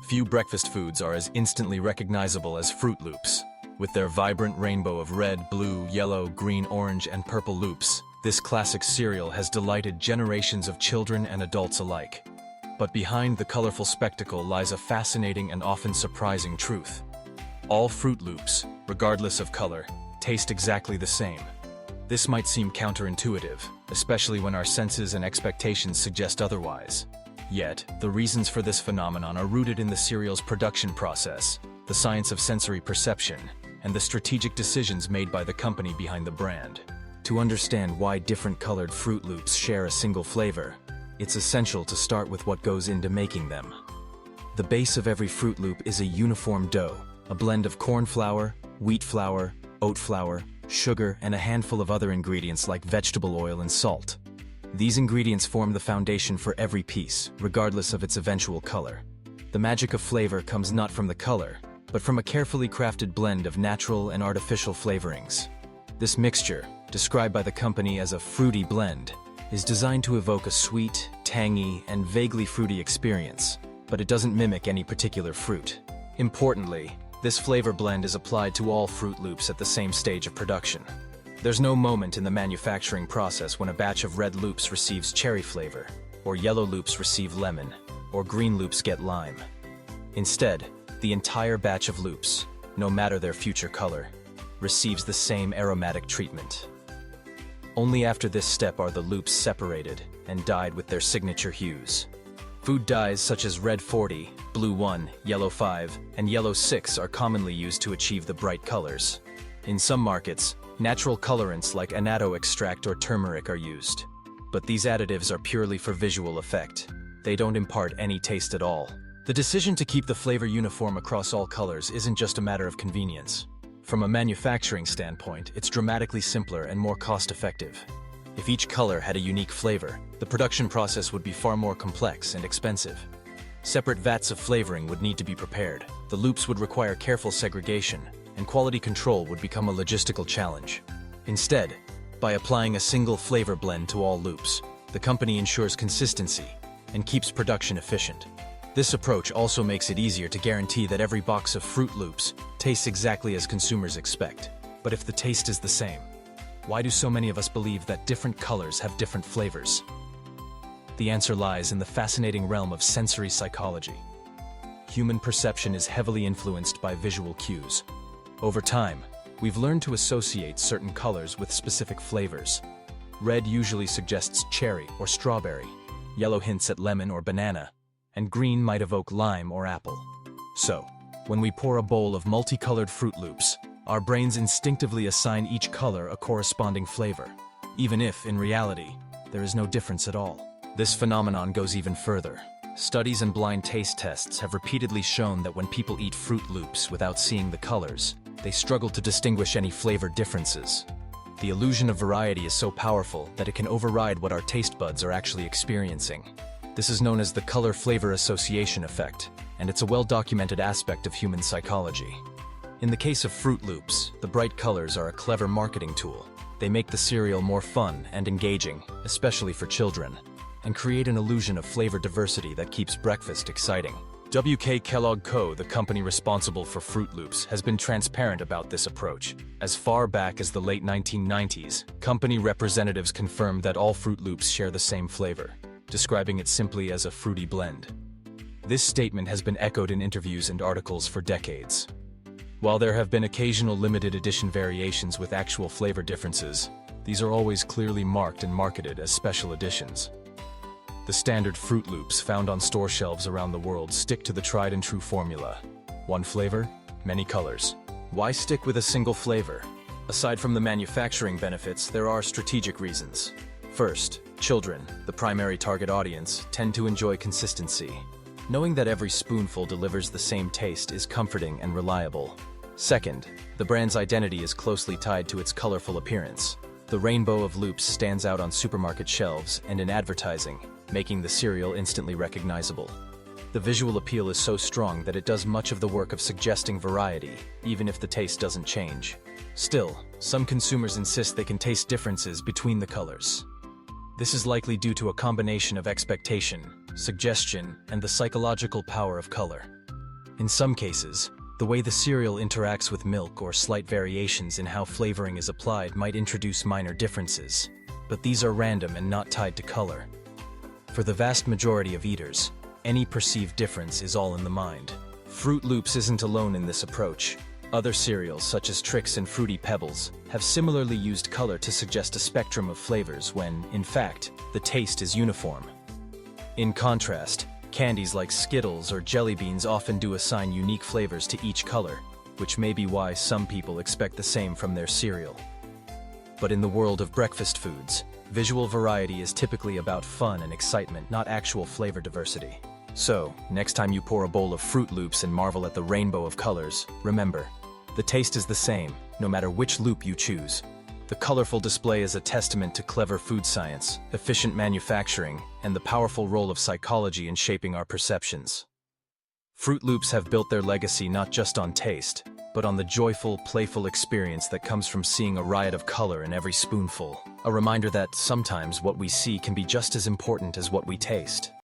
Few breakfast foods are as instantly recognizable as Froot Loops. With their vibrant rainbow of red, blue, yellow, green, orange, and purple loops, this classic cereal has delighted generations of children and adults alike. But behind the colorful spectacle lies a fascinating and often surprising truth. All Froot Loops, regardless of color, taste exactly the same. This might seem counterintuitive, especially when our senses and expectations suggest otherwise. Yet, the reasons for this phenomenon are rooted in the cereal's production process, the science of sensory perception, and the strategic decisions made by the company behind the brand. To understand why different colored Froot Loops share a single flavor, it's essential to start with what goes into making them. The base of every Froot Loop is a uniform dough, a blend of corn flour, wheat flour, oat flour, sugar, and a handful of other ingredients like vegetable oil and salt. These ingredients form the foundation for every piece, regardless of its eventual color. The magic of flavor comes not from the color, but from a carefully crafted blend of natural and artificial flavorings. This mixture, described by the company as a fruity blend, is designed to evoke a sweet, tangy, and vaguely fruity experience, but it doesn't mimic any particular fruit. Importantly, this flavor blend is applied to all Froot Loops at the same stage of production. There's no moment in the manufacturing process when a batch of red loops receives cherry flavor, or yellow loops receive lemon, or green loops get lime. Instead, the entire batch of loops, no matter their future color, receives the same aromatic treatment. Only after this step are the loops separated and dyed with their signature hues. Food dyes such as red 40, blue 1, yellow 5, and yellow 6 are commonly used to achieve the bright colors. In some markets, natural colorants like annatto extract or turmeric are used. But these additives are purely for visual effect. They don't impart any taste at all. The decision to keep the flavor uniform across all colors isn't just a matter of convenience. From a manufacturing standpoint, it's dramatically simpler and more cost-effective. If each color had a unique flavor, the production process would be far more complex and expensive. Separate vats of flavoring would need to be prepared. The loops would require careful segregation, and quality control would become a logistical challenge. Instead, by applying a single flavor blend to all loops, the company ensures consistency and keeps production efficient. This approach also makes it easier to guarantee that every box of Froot Loops tastes exactly as consumers expect. But if the taste is the same, why do so many of us believe that different colors have different flavors? The answer lies in the fascinating realm of sensory psychology. Human perception is heavily influenced by visual cues. Over time, we've learned to associate certain colors with specific flavors. Red usually suggests cherry or strawberry, yellow hints at lemon or banana, and green might evoke lime or apple. So, when we pour a bowl of multicolored Froot Loops, our brains instinctively assign each color a corresponding flavor, even if, in reality, there is no difference at all. This phenomenon goes even further. Studies and blind taste tests have repeatedly shown that when people eat Froot Loops without seeing the colors, they struggle to distinguish any flavor differences. The illusion of variety is so powerful that it can override what our taste buds are actually experiencing. This is known as the color-flavor association effect, and it's a well-documented aspect of human psychology. In the case of Froot Loops, the bright colors are a clever marketing tool. They make the cereal more fun and engaging, especially for children, and create an illusion of flavor diversity that keeps breakfast exciting. W.K. Kellogg Co., the company responsible for Froot Loops, has been transparent about this approach. As far back as the late 1990s, company representatives confirmed that all Froot Loops share the same flavor, describing it simply as a fruity blend. This statement has been echoed in interviews and articles for decades. While there have been occasional limited edition variations with actual flavor differences, these are always clearly marked and marketed as special editions. The standard Froot Loops found on store shelves around the world stick to the tried-and-true formula. One flavor, many colors. Why stick with a single flavor? Aside from the manufacturing benefits, there are strategic reasons. First, children, the primary target audience, tend to enjoy consistency. Knowing that every spoonful delivers the same taste is comforting and reliable. Second, the brand's identity is closely tied to its colorful appearance. The rainbow of loops stands out on supermarket shelves and in advertising, making the cereal instantly recognizable. The visual appeal is so strong that it does much of the work of suggesting variety, even if the taste doesn't change. Still, some consumers insist they can taste differences between the colors. This is likely due to a combination of expectation, suggestion, and the psychological power of color. In some cases, the way the cereal interacts with milk or slight variations in how flavoring is applied might introduce minor differences, but these are random and not tied to color. For the vast majority of eaters, any perceived difference is all in the mind. Froot Loops isn't alone in this approach. Other cereals, such as Trix and Fruity Pebbles, have similarly used color to suggest a spectrum of flavors when, in fact, the taste is uniform. In contrast, candies like Skittles or Jelly Beans often do assign unique flavors to each color, which may be why some people expect the same from their cereal. But in the world of breakfast foods, visual variety is typically about fun and excitement, not actual flavor diversity. So, next time you pour a bowl of Froot Loops and marvel at the rainbow of colors, remember, the taste is the same, no matter which loop you choose. The colorful display is a testament to clever food science, efficient manufacturing, and the powerful role of psychology in shaping our perceptions. Froot Loops have built their legacy not just on taste, but on the joyful, playful experience that comes from seeing a riot of color in every spoonful. A reminder that sometimes what we see can be just as important as what we taste.